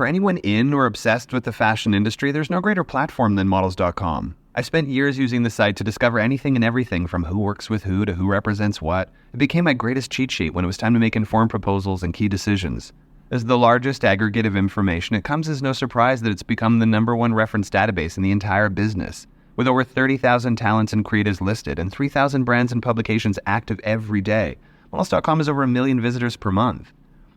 For anyone in or obsessed with the fashion industry, there's no greater platform than models.com. I spent years using the site to discover anything and everything from who works with who to who represents what. It became my greatest cheat sheet when it was time to make informed proposals and key decisions. As the largest aggregate of information, it comes as no surprise that it's become the #1 reference database in the entire business. With over 30,000 talents and creatives listed and 3,000 brands and publications active every day, models.com has over 1 million visitors per month.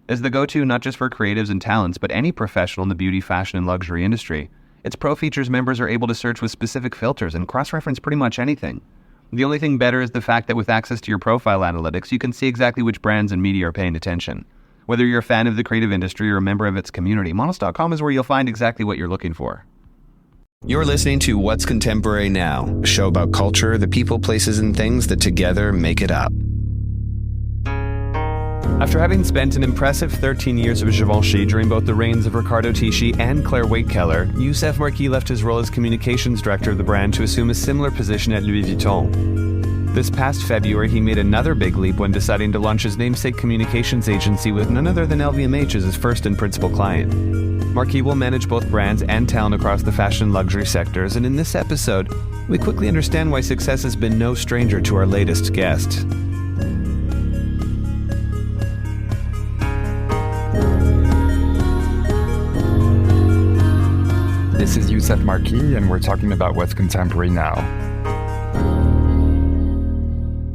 As the go-to not just for creatives and talents, but any professional in the beauty, fashion, and luxury industry, its Pro Features members are able to search with specific filters and cross-reference pretty much anything. The only thing better is the fact that with access to your profile analytics, you can see exactly which brands and media are paying attention. Whether you're a fan of the creative industry or a member of its community, models.com is where you'll find exactly what you're looking for. You're listening to What's Contemporary Now, a show about culture, the people, places, and things that together make it up. After having spent an impressive 13 years with Givenchy during both the reigns of Riccardo Tisci and Claire Wakekeller, Youssef Marquis left his role as communications director of the brand to assume a similar position at Louis Vuitton. This past February, he made another big leap when deciding to launch his namesake communications agency with none other than LVMH as his first and principal client. Marquis will manage both brands and talent across the fashion and luxury sectors, and in this episode, we quickly understand why success has been no stranger to our latest guest. This is Youssef Marquis, and we're talking about What's Contemporary Now.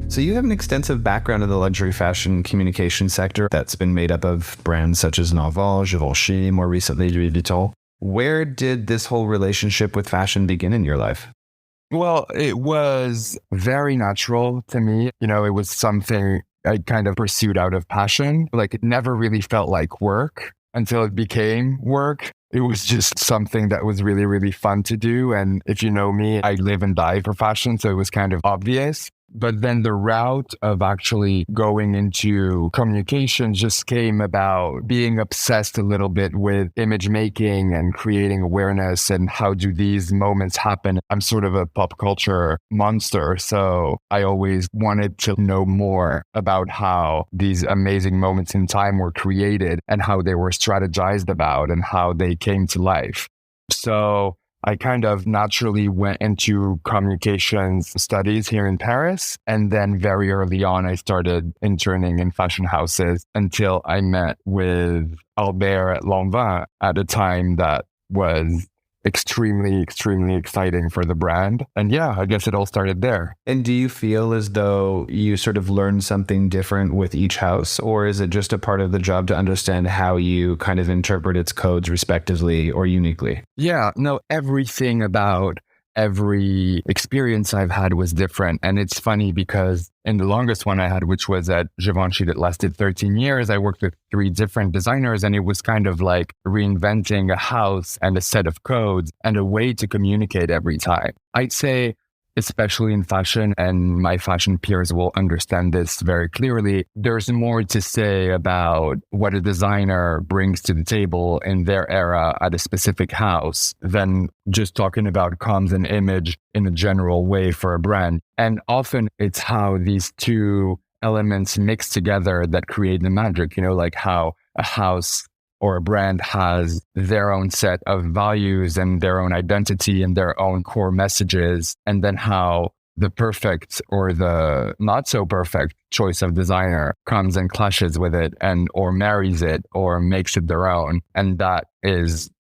So you have an extensive background in the luxury fashion communication sector that's been made up of brands such as Naval, Givenchy, more recently Louis Vuitton. Where did this whole relationship with fashion begin in your life? Well, it was very natural to me. It was something I kind of pursued out of passion. Like, it never really felt like work until it became work. It was just something that was really, really fun to do. And if you know me, I live and die for fashion, so it was kind of obvious. But then the route of actually going into communication just came about being obsessed a little bit with image making and creating awareness and how do these moments happen. I'm sort of a pop culture monster, so I always wanted to know more about how these amazing moments in time were created and how they were strategized about and how they came to life. So I kind of naturally went into communications studies here in Paris. And then very early on, I started interning in fashion houses until I met with Albert at Lanvin at a time that was extremely, extremely exciting for the brand. And yeah, I guess it all started there. And do you feel as though you sort of learned something different with each house, or is it just a part of the job to understand how you kind of interpret its codes respectively or uniquely? Yeah, no, everything about every experience I've had was different. And it's funny because in the longest one I had, which was at Givenchy that lasted 13 years, I worked with 3 different designers, and it was kind of like reinventing a house and a set of codes and a way to communicate every time. I'd say, especially in fashion, and my fashion peers will understand this very clearly, there's more to say about what a designer brings to the table in their era at a specific house than just talking about comms and image in a general way for a brand. And often it's how these two elements mix together that create the magic, like how a house or a brand has their own set of values and their own identity and their own core messages, and then how the perfect or the not so perfect choice of designer comes and clashes with it and or marries it or makes it their own. And that is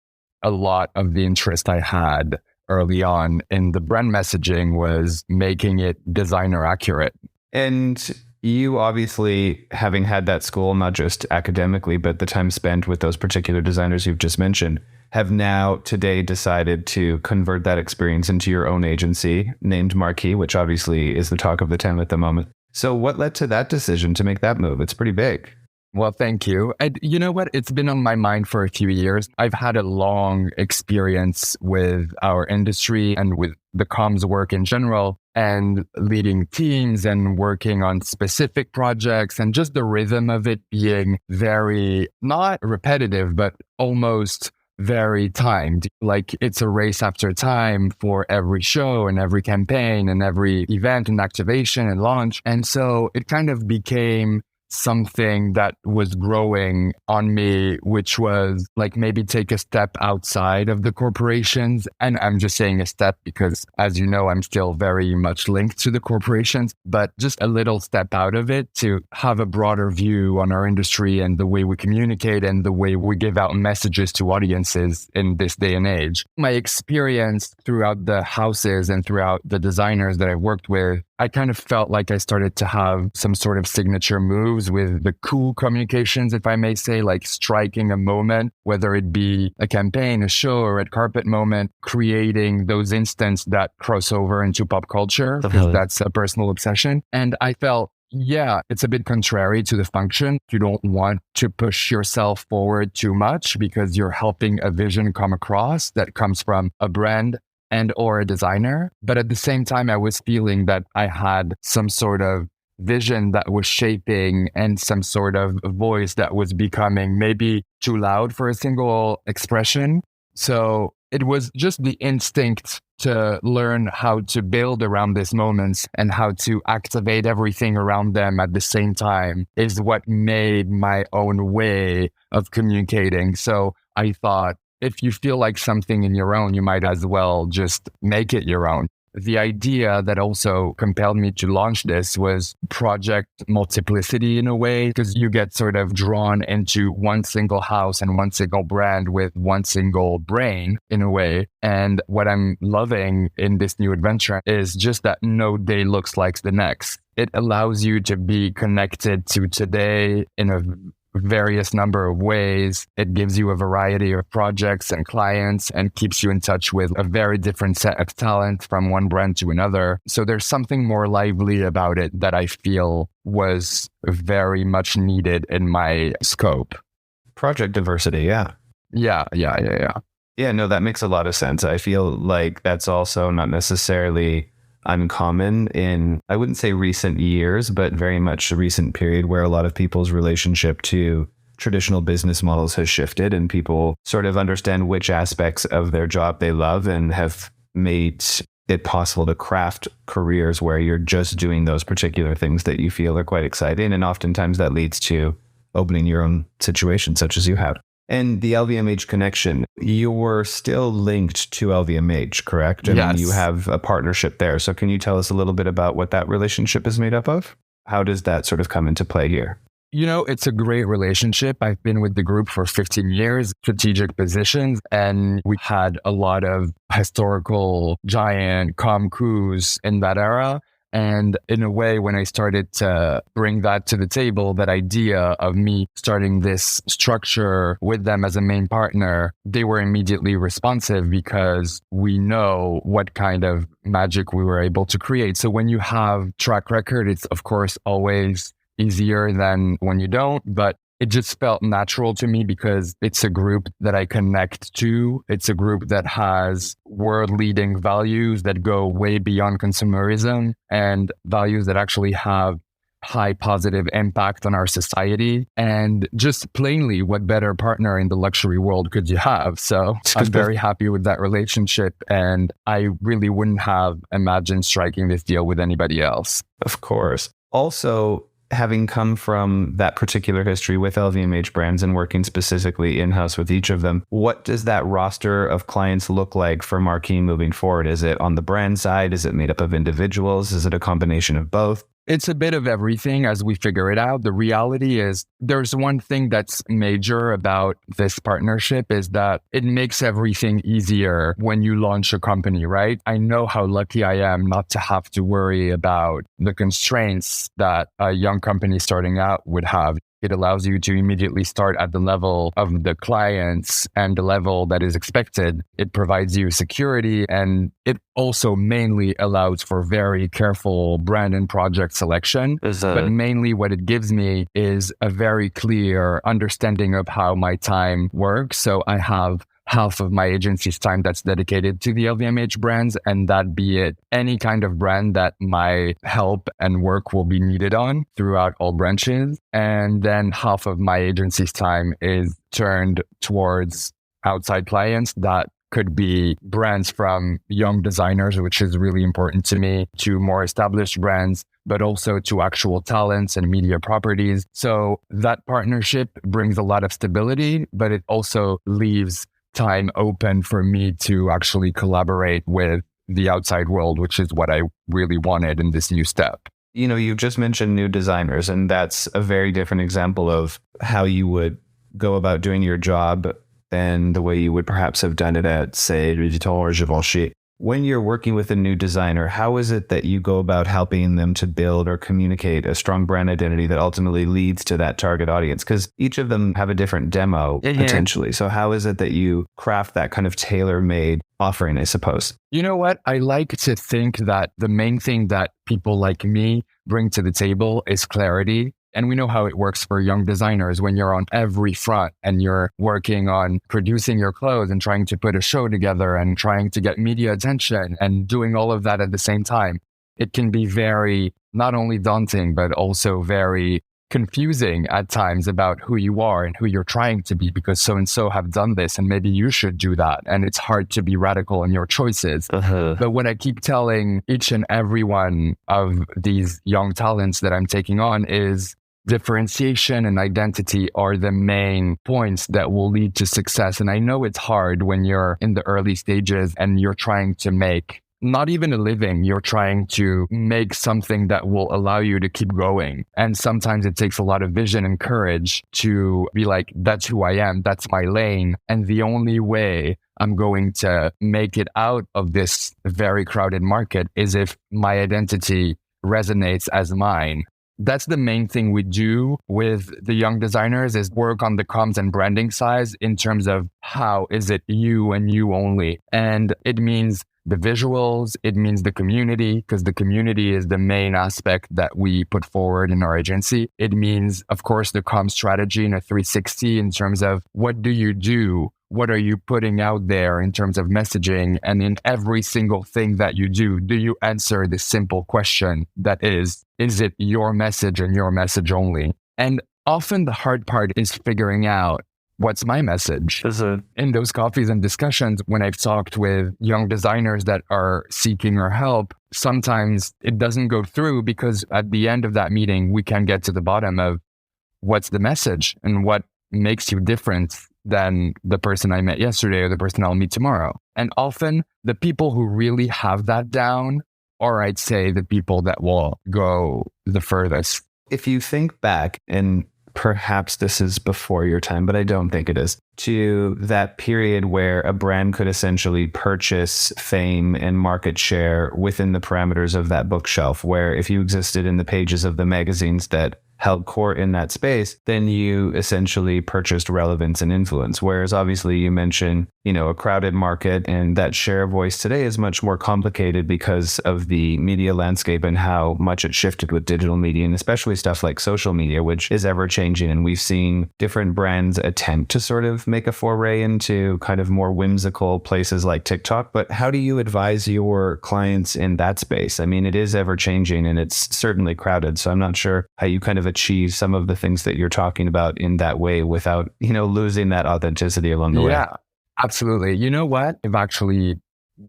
a lot of the interest I had early on in the brand messaging, was making it designer accurate. And you obviously, having had that school, not just academically, but the time spent with those particular designers you've just mentioned, have now today decided to convert that experience into your own agency named Marquis, which obviously is the talk of the town at the moment. So what led to that decision to make that move? It's pretty big. Well, thank you. And you know what? It's been on my mind for a few years. I've had a long experience with our industry and with the comms work in general, and leading teams and working on specific projects, and just the rhythm of it being very, not repetitive, but almost very timed. Like, it's a race after time for every show and every campaign and every event and activation and launch. And so it kind of became something that was growing on me, which was like maybe take a step outside of the corporations. And I'm just saying a step because, as you know, I'm still very much linked to the corporations, but just a little step out of it to have a broader view on our industry and the way we communicate and the way we give out messages to audiences in this day and age. My experience throughout the houses and throughout the designers that I worked with, I kind of felt like I started to have some sort of signature moves with the cool communications, if I may say, like striking a moment, whether it be a campaign, a show, or a red carpet moment, creating those instants that cross over into pop culture, because that's a personal obsession. And I felt, yeah, it's a bit contrary to the function. You don't want to push yourself forward too much because you're helping a vision come across that comes from a brand and or a designer. But at the same time, I was feeling that I had some sort of vision that was shaping and some sort of voice that was becoming maybe too loud for a single expression. So it was just the instinct to learn how to build around these moments and how to activate everything around them at the same time is what made my own way of communicating. So I thought, if you feel like something in your own, you might as well just make it your own. The idea that also compelled me to launch this was project multiplicity in a way, because you get sort of drawn into one single house and one single brand with one single brain in a way. And what I'm loving in this new adventure is just that no day looks like the next. It allows you to be connected to today in a various number of ways. It gives you a variety of projects and clients and keeps you in touch with a very different set of talent from one brand to another. So there's something more lively about it that I feel was very much needed in my scope. Project diversity, yeah. Yeah. Yeah, no, that makes a lot of sense. I feel like that's also not necessarily uncommon in, I wouldn't say recent years, but very much a recent period where a lot of people's relationship to traditional business models has shifted and people sort of understand which aspects of their job they love and have made it possible to craft careers where you're just doing those particular things that you feel are quite exciting. And oftentimes that leads to opening your own situation, such as you have. And the LVMH connection, you were still linked to LVMH, correct? Yes. You have a partnership there. So can you tell us a little bit about what that relationship is made up of? How does that sort of come into play here? You know, it's a great relationship. I've been with the group for 15 years, strategic positions, and we had a lot of historical giant com coups in that era. And in a way, when I started to bring that to the table, that idea of me starting this structure with them as a main partner, they were immediately responsive because we know what kind of magic we were able to create. So when you have track record, it's of course always easier than when you don't, but it just felt natural to me because it's a group that I connect to. It's a group that has world-leading values that go way beyond consumerism and values that actually have high positive impact on our society. And just plainly, what better partner in the luxury world could you have? So I'm very happy with that relationship. And I really wouldn't have imagined striking this deal with anybody else. Of course. Also, having come from that particular history with LVMH brands and working specifically in-house with each of them, what does that roster of clients look like for Marquis moving forward? Is it on the brand side? Is it made up of individuals? Is it a combination of both? It's a bit of everything as we figure it out. The reality is there's one thing that's major about this partnership is that it makes everything easier when you launch a company, right? I know how lucky I am not to have to worry about the constraints that a young company starting out would have. It allows you to immediately start at the level of the clients and the level that is expected. It provides you security, and it also mainly allows for very careful brand and project selection. But mainly what it gives me is a very clear understanding of how my time works. So I have half of my agency's time that's dedicated to the LVMH brands, and that be it any kind of brand that my help and work will be needed on throughout all branches. And then half of my agency's time is turned towards outside clients that could be brands from young designers, which is really important to me, to more established brands, but also to actual talents and media properties. So that partnership brings a lot of stability, but it also leaves time open for me to actually collaborate with the outside world, which is what I really wanted in this new step. You've just mentioned new designers, and that's a very different example of how you would go about doing your job than the way you would perhaps have done it at, say, Louis Vuitton or Givenchy. When you're working with a new designer, how is it that you go about helping them to build or communicate a strong brand identity that ultimately leads to that target audience? Because each of them have a different demo potentially. So how is it that you craft that kind of tailor-made offering, I suppose? You know what? I like to think that the main thing that people like me bring to the table is clarity. And we know how it works for young designers when you're on every front and you're working on producing your clothes and trying to put a show together and trying to get media attention and doing all of that at the same time. It can be very, not only daunting, but also very confusing at times about who you are and who you're trying to be, because so-and-so have done this and maybe you should do that. And it's hard to be radical in your choices. But what I keep telling each and every one of these young talents that I'm taking on is differentiation and identity are the main points that will lead to success. And I know it's hard when you're in the early stages and you're trying to make not even a living, you're trying to make something that will allow you to keep going. And sometimes it takes a lot of vision and courage to be like, that's who I am, that's my lane. And the only way I'm going to make it out of this very crowded market is if my identity resonates as mine. That's the main thing we do with the young designers is work on the comms and branding side in terms of how is it you and you only. And it means the visuals, it means the community, because the community is the main aspect that we put forward in our agency. It means, of course, the comm strategy in a 360 in terms of what do you do? What are you putting out there in terms of messaging? And in every single thing that you do you answer the simple question that is it your message and your message only? And often the hard part is figuring out what's my message? In those coffees and discussions, when I've talked with young designers that are seeking our help, sometimes it doesn't go through because at the end of that meeting, we can get to the bottom of what's the message and what makes you different than the person I met yesterday or the person I'll meet tomorrow. And often the people who really have that down, or I'd say the people that will go the furthest. If you think back, and perhaps this is before your time, but I don't think it is, to that period where a brand could essentially purchase fame and market share within the parameters of that bookshelf, where if you existed in the pages of the magazines that held court in that space, then you essentially purchased relevance and influence. Whereas obviously you mentioned, a crowded market, and that share of voice today is much more complicated because of the media landscape and how much it shifted with digital media, and especially stuff like social media, which is ever changing. And we've seen different brands attempt to sort of make a foray into kind of more whimsical places like TikTok. But how do you advise your clients in that space? I mean, it is ever changing and it's certainly crowded. So I'm not sure how you kind of achieve some of the things that you're talking about in that way without, losing that authenticity along the way. Yeah, absolutely. You know what? I've actually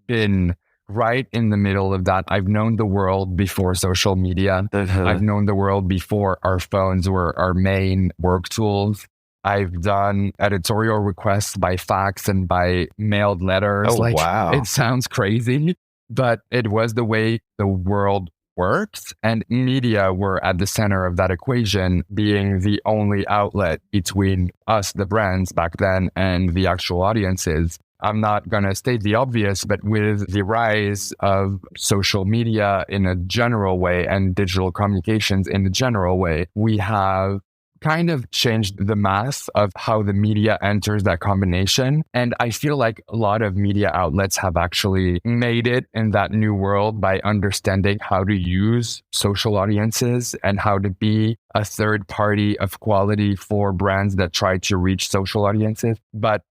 been right in the middle of that. I've known the world before social media. I've known the world before our phones were our main work tools. I've done editorial requests by fax and by mailed letters. Oh, wow. It sounds crazy, but it was the way the world works, and media were at the center of that equation, being the only outlet between us, the brands back then, and the actual audiences. I'm not going to state the obvious, but with the rise of social media in a general way and digital communications in a general way, we have kind of changed the math of how the media enters that combination. And I feel like a lot of media outlets have actually made it in that new world by understanding how to use social audiences and how to be a third party of quality for brands that try to reach social audiences. But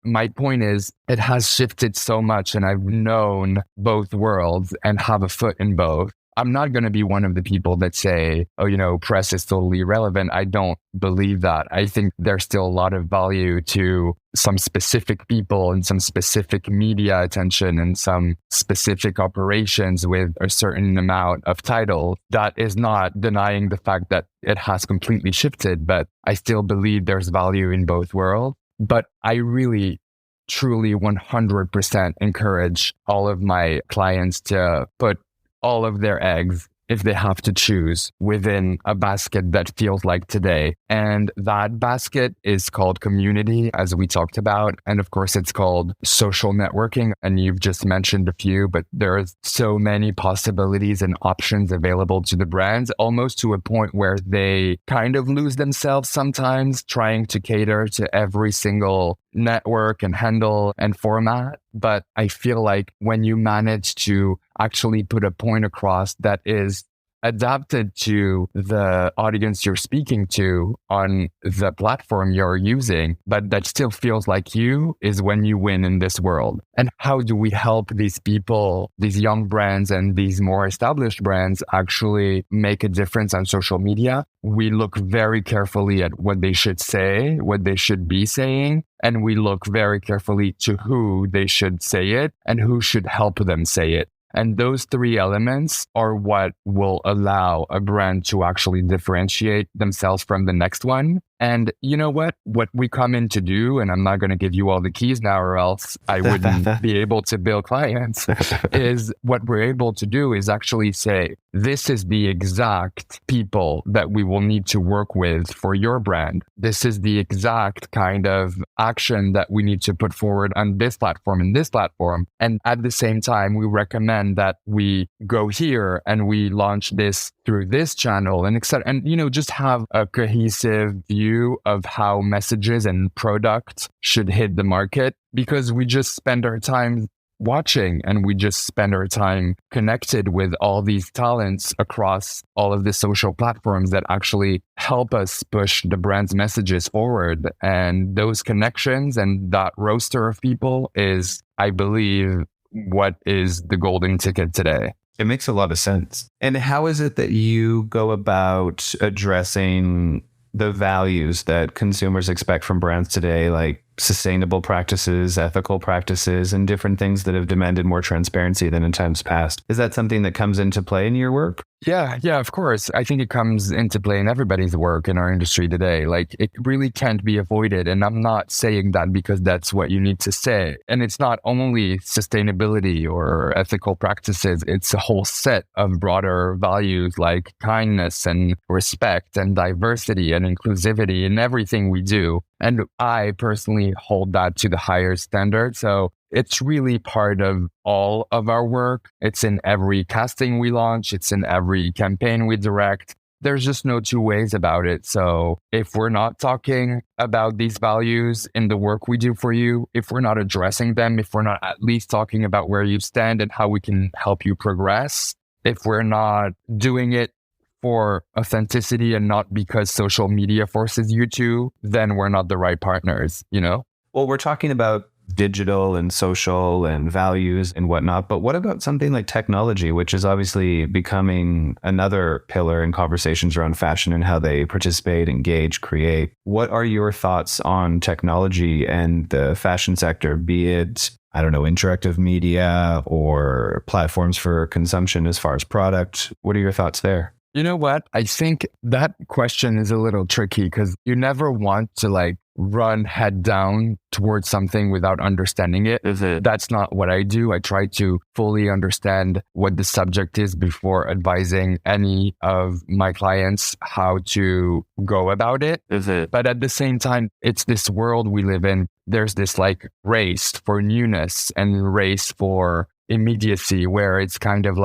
my point is, it has shifted so much, and I've known both worlds and have a foot in both. I'm not going to be one of the people that say, oh, press is totally irrelevant. I don't believe that. I think there's still a lot of value to some specific people and some specific media attention and some specific operations with a certain amount of title. That is not denying the fact that it has completely shifted, but I still believe there's value in both worlds. But I really, truly 100% encourage all of my clients to put all of their eggs, if they have to choose, within a basket that feels like today. And that basket is called community, as we talked about. And of course, it's called social networking. And you've just mentioned a few, but there's so many possibilities and options available to the brands, almost to a point where they kind of lose themselves sometimes trying to cater to every single network and handle and format. But I feel like when you manage to actually put a point across that is adapted to the audience you're speaking to on the platform you're using, but that still feels like you, is when you win in this world. And how do we help these people, these young brands and these more established brands actually make a difference on social media? We look very carefully at what they should say, what they should be saying, and we look very carefully to who they should say it and who should help them say it. And those three elements are what will allow a brand to actually differentiate themselves from the next one. And you know what? What we come in to do, and I'm not going to give you all the keys now or else I wouldn't be able to build clients, is what we're able to do is actually say, this is the exact people that we will need to work with for your brand. This is the exact kind of action that we need to put forward on this platform and this platform. And at the same time, we recommend that we go here and we launch this through this channel and etc. And, just have a cohesive view of how messages and products should hit the market, because we just spend our time watching and we just spend our time connected with all these talents across all of the social platforms that actually help us push the brand's messages forward. And those connections and that roster of people is, I believe, what is the golden ticket today. It makes a lot of sense. And how is it that you go about addressing the values that consumers expect from brands today, like sustainable practices, ethical practices, and different things that have demanded more transparency than in times past? Is that something that comes into play in your work? Yeah, of course. I think it comes into play in everybody's work in our industry today. Like, it really can't be avoided. And I'm not saying that because that's what you need to say. And it's not only sustainability or ethical practices. It's a whole set of broader values like kindness and respect and diversity and inclusivity in everything we do. And I personally hold that to the higher standard. So it's really part of all of our work. It's in every casting we launch. It's in every campaign we direct. There's just no two ways about it. So if we're not talking about these values in the work we do for you, if we're not addressing them, if we're not at least talking about where you stand and how we can help you progress, if we're not doing it for authenticity and not because social media forces you to, then we're not the right partners, Well, we're talking about digital and social and values and whatnot, but what about something like technology, which is obviously becoming another pillar in conversations around fashion and how they participate, engage, create? What are your thoughts on technology and the fashion sector, be it, interactive media or platforms for consumption as far as product? What are your thoughts there? You know what? I think that question is a little tricky because you never want to run head down towards something without understanding it. That's not what I do. I try to fully understand what the subject is before advising any of my clients how to go about it. But at the same time, it's this world we live in. There's this race for newness and race for immediacy where it's kind of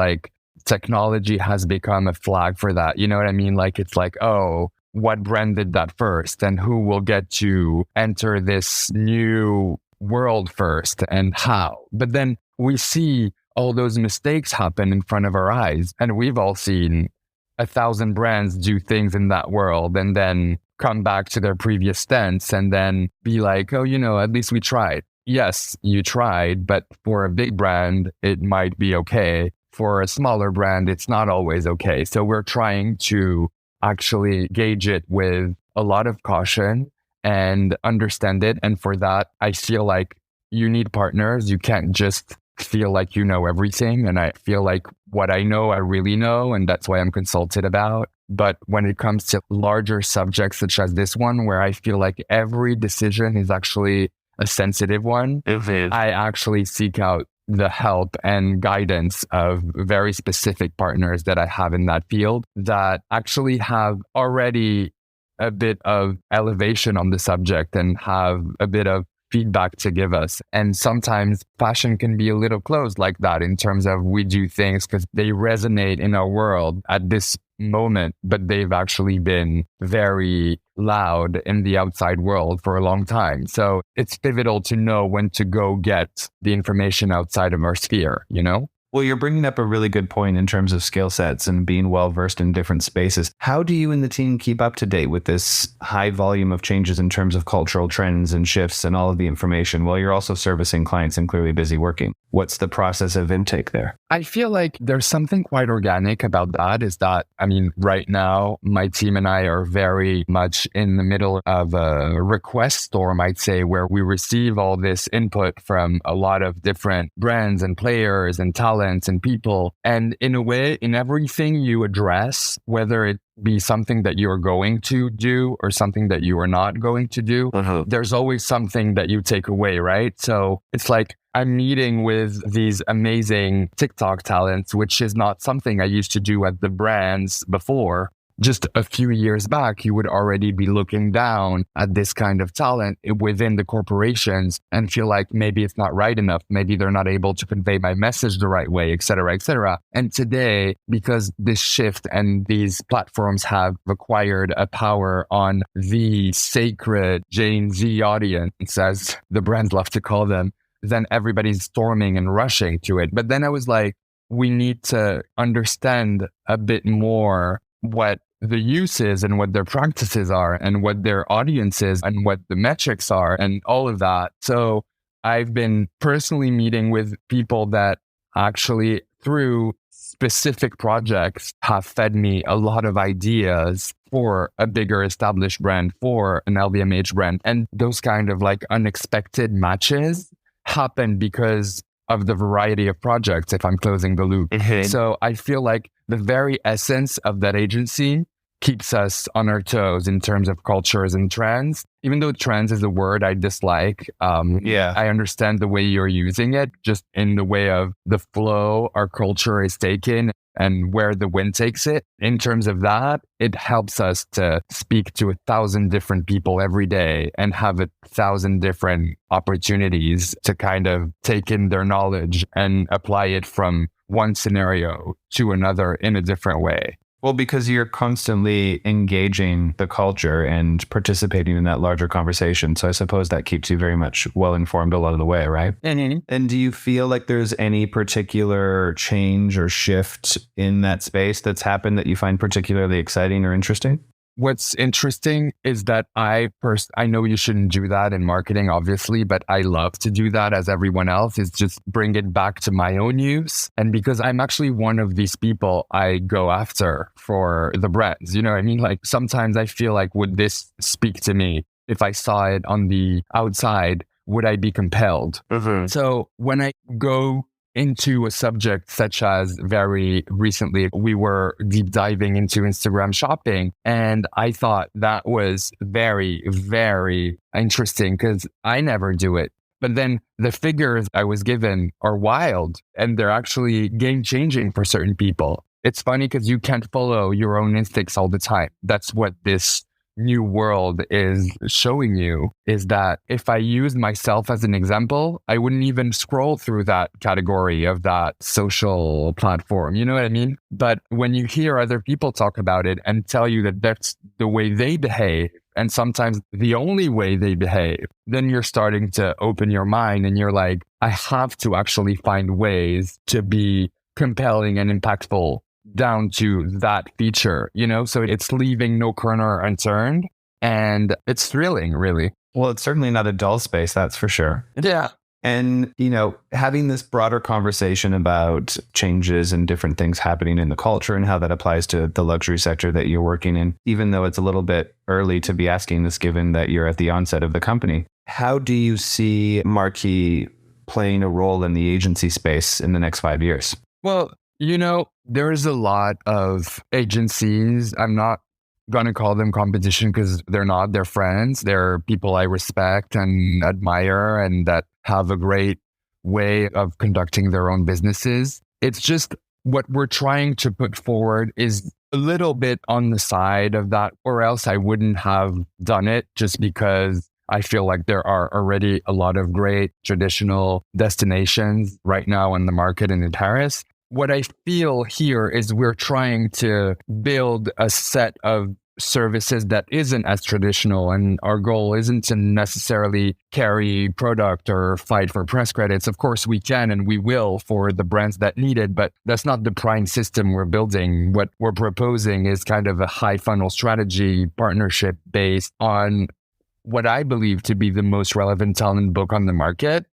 technology has become a flag for that. You know what I mean? It's oh, what brand did that first and who will get to enter this new world first and how? But then we see all those mistakes happen in front of our eyes. And we've all seen 1,000 brands do things in that world and then come back to their previous stance and then be like, oh, at least we tried. Yes, you tried, but for a big brand, it might be okay. for a smaller brand, it's not always okay. So we're trying to actually gauge it with a lot of caution and understand it. And for that, I feel like you need partners. You can't just feel like you know everything. And I feel like what I know, I really know. And that's why I'm consulted about. But when it comes to larger subjects such as this one, where I feel like every decision is actually a sensitive one, I actually seek out the help and guidance of very specific partners that I have in that field that actually have already a bit of elevation on the subject and have a bit of feedback to give us. And sometimes fashion can be a little closed like that in terms of we do things because they resonate in our world at this moment, but they've actually been very loud in the outside world for a long time. So it's pivotal to know when to go get the information outside of our sphere, you know? Well, you're bringing up a really good point in terms of skill sets and being well versed in different spaces. How do you and the team keep up to date with this high volume of changes in terms of cultural trends and shifts and all of the information while you're also servicing clients and clearly busy working? What's the process of intake there? I feel like there's something quite organic about that is that, I mean, right now, my team and I are very much in the middle of a request storm, I'd say, where we receive all this input from a lot of different brands and players and talents and people. And in a way, in everything you address, whether it be something that you're going to do or something that you are not going to do, there's always something that you take away, right? So it's like, I'm meeting with these amazing TikTok talents, which is not something I used to do at the brands before. Just a few years back, you would already be looking down at this kind of talent within the corporations and feel like maybe it's not right enough. Maybe they're not able to convey my message the right way, et cetera, et cetera. And today, because this shift and these platforms have acquired a power on the sacred Gen Z audience, as the brands love to call them, then everybody's storming and rushing to it. But then I was like, we need to understand a bit more what the use is and what their practices are and what their audience is and what the metrics are and all of that. So I've been personally meeting with people that actually through specific projects have fed me a lot of ideas for a bigger established brand, for an LVMH brand. And those kind of like unexpected matches happen because of the variety of projects, if I'm closing the loop. So I feel like the very essence of that agency keeps us on our toes in terms of cultures and trends. Even though trends is a word I dislike, I understand the way you're using it, just in the way of the flow our culture is taking and where the wind takes it. In terms of that, it helps us to speak to 1,000 different people every day and have 1,000 different opportunities to kind of take in their knowledge and apply it from one scenario to another in a different way. Well, because you're constantly engaging the culture and participating in that larger conversation. So I suppose that keeps you very much well informed a lot of the way, right? Mm-hmm. And do you feel like there's any particular change or shift in that space that's happened that you find particularly exciting or interesting? What's interesting is that I know you shouldn't do that in marketing, obviously, but I love to do that as everyone else, is just bring it back to my own use. And because I'm actually one of these people I go after for the brands, you know what I mean? Like sometimes I feel like, would this speak to me? If I saw it on the outside, would I be compelled? So when I go into a subject such as very recently, we were deep diving into Instagram shopping. And I thought that was very, very interesting because I never do it. But then the figures I was given are wild and they're actually game changing for certain people. It's funny because you can't follow your own instincts all the time. That's what this new world is showing you, is that if I used myself as an example, I wouldn't even scroll through that category of that social platform. You know what I mean? But when you hear other people talk about it and tell you that that's the way they behave, and sometimes the only way they behave, then you're starting to open your mind and you're like, I have to actually find ways to be compelling and impactful down to that feature, you know? So it's leaving no corner unturned and it's thrilling, really. Well, it's certainly not a dull space, that's for sure. Yeah. And, having this broader conversation about changes and different things happening in the culture and how that applies to the luxury sector that you're working in, even though it's a little bit early to be asking this, given that you're at the onset of the company, how do you see Marquis playing a role in the agency space in the next 5 years? Well, there's a lot of agencies. I'm not going to call them competition because they're not. They're friends. They're people I respect and admire and that have a great way of conducting their own businesses. It's just what we're trying to put forward is a little bit on the side of that, or else I wouldn't have done it, just because I feel like there are already a lot of great traditional destinations right now on the market and in Paris. What I feel here is we're trying to build a set of services that isn't as traditional, and our goal isn't to necessarily carry product or fight for press credits. Of course we can and we will for the brands that need it, but that's not the prime system we're building. What we're proposing is kind of a high funnel strategy partnership based on what I believe to be the most relevant talent book on the market,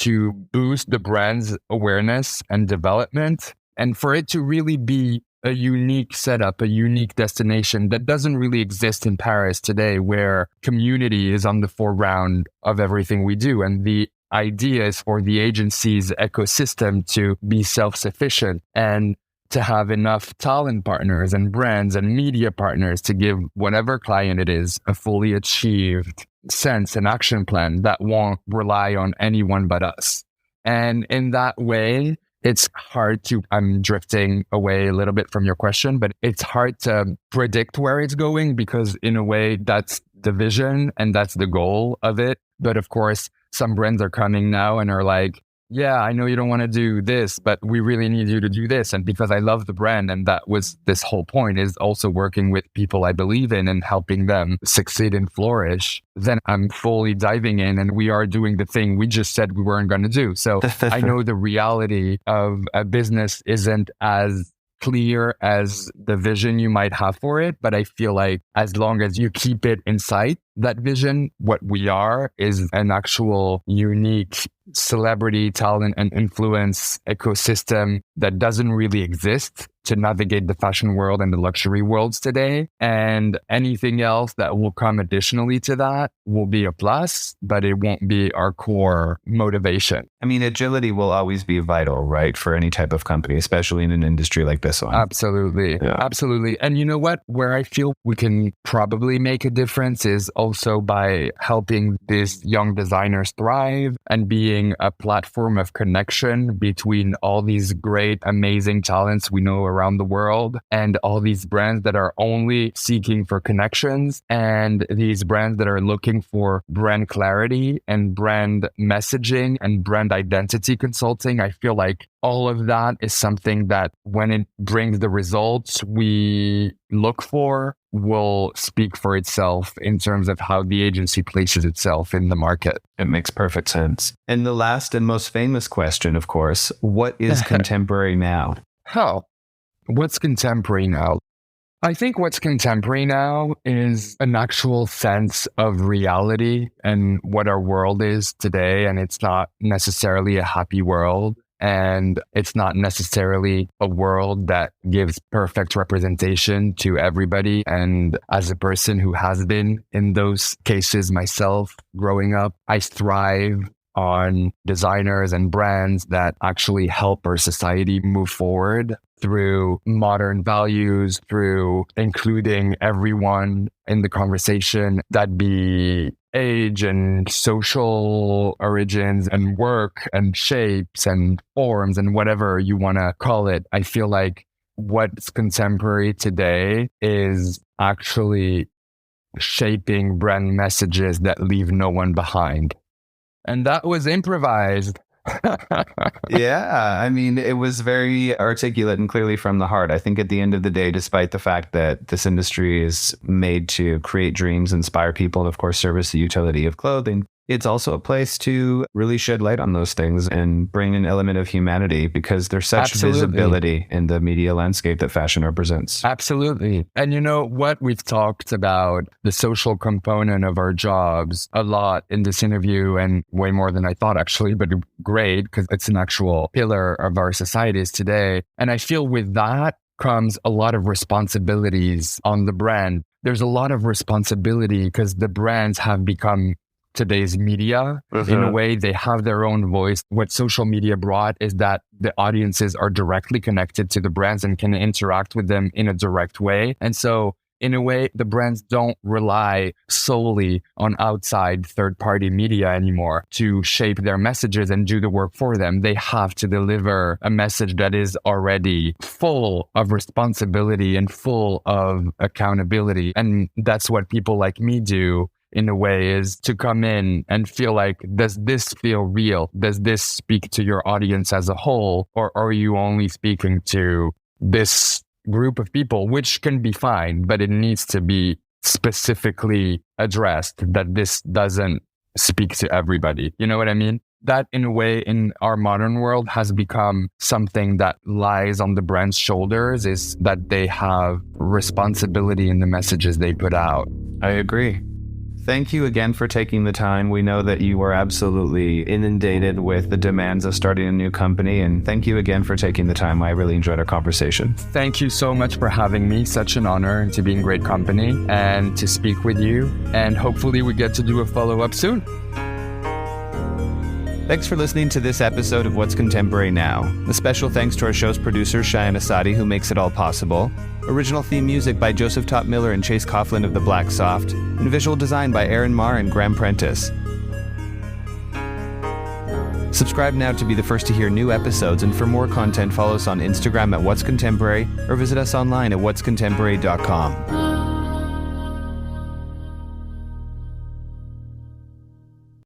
to boost the brand's awareness and development, and for it to really be a unique setup, a unique destination that doesn't really exist in Paris today, where community is on the foreground of everything we do. And the idea is for the agency's ecosystem to be self-sufficient and to have enough talent partners and brands and media partners to give whatever client it is a fully achieved sense and action plan that won't rely on anyone but us. And in that way, it's hard to, I'm drifting away a little bit from your question, but it's hard to predict where it's going, because in a way that's the vision and that's the goal of it. But of course, some brands are coming now and are like, yeah, I know you don't want to do this, but we really need you to do this. And because I love the brand, and that was this whole point, is also working with people I believe in and helping them succeed and flourish, then I'm fully diving in and we are doing the thing we just said we weren't going to do. So I know the reality of a business isn't as clear as the vision you might have for it, but I feel like as long as you keep it in sight, that vision, what we are is an actual unique celebrity, talent, and influence ecosystem that doesn't really exist to navigate the fashion world and the luxury worlds today. And anything else that will come additionally to that will be a plus, but it won't be our core motivation. I mean, agility will always be vital, right? For any type of company, especially in an industry like this one. Absolutely. Yeah. Absolutely. And you know what? Where I feel we can probably make a difference is also by helping these young designers thrive and being a platform of connection between all these great, amazing talents we know around the world and all these brands that are only seeking for connections, and these brands that are looking for brand clarity and brand messaging and brand identity consulting. I feel like all of that is something that when it brings the results we look for, will speak for itself in terms of how the agency places itself in the market. It makes perfect sense. And the last and most famous question, of course, what is contemporary now? What's contemporary now? I think what's contemporary now is an actual sense of reality and what our world is today. And it's not necessarily a happy world. And it's not necessarily a world that gives perfect representation to everybody. And as a person who has been in those cases myself growing up, I thrive on designers and brands that actually help our society move forward through modern values, through including everyone in the conversation, that be age and social origins and work and shapes and forms and whatever you want to call it. I feel like what's contemporary today is actually shaping brand messages that leave no one behind. And that was improvised. Yeah, I mean, it was very articulate and clearly from the heart. I think at the end of the day, despite the fact that this industry is made to create dreams, inspire people, and of course, service the utility of clothing, It's also a place to really shed light on those things and bring an element of humanity because there's such visibility in the media landscape that fashion represents. Absolutely. And you know what? We've talked about the social component of our jobs a lot in this interview, and way more than I thought, actually, but great because it's an actual pillar of our societies today. And I feel with that comes a lot of responsibilities on the brand. There's a lot of responsibility because the brands have become today's media. In a way, they have their own voice. What social media brought is that the audiences are directly connected to the brands and can interact with them in a direct way. And so in a way, the brands don't rely solely on outside third-party media anymore to shape their messages and do the work for them. They have to deliver a message that is already full of responsibility and full of accountability. And that's what people like me do in a way, is to come in and feel like, does this feel real? Does this speak to your audience as a whole? Or are you only speaking to this group of people, which can be fine, but it needs to be specifically addressed that this doesn't speak to everybody. You know what I mean? That in a way in our modern world has become something that lies on the brand's shoulders, is that they have responsibility in the messages they put out. I agree. Thank you again for taking the time. We know that you are absolutely inundated with the demands of starting a new company. And thank you again for taking the time. I really enjoyed our conversation. Thank you so much for having me. Such an honor to be in great company and to speak with you. And hopefully we get to do a follow-up soon. Thanks for listening to this episode of What's Contemporary Now. A special thanks to our show's producer, Cheyenne Asadi, who makes it all possible. Original theme music by Joseph Top Miller and Chase Coughlin of The Black Soft. And visual design by Aaron Marr and Graham Prentice. Subscribe now to be the first to hear new episodes, and for more content, follow us on Instagram at What's Contemporary or visit us online at whatscontemporary.com.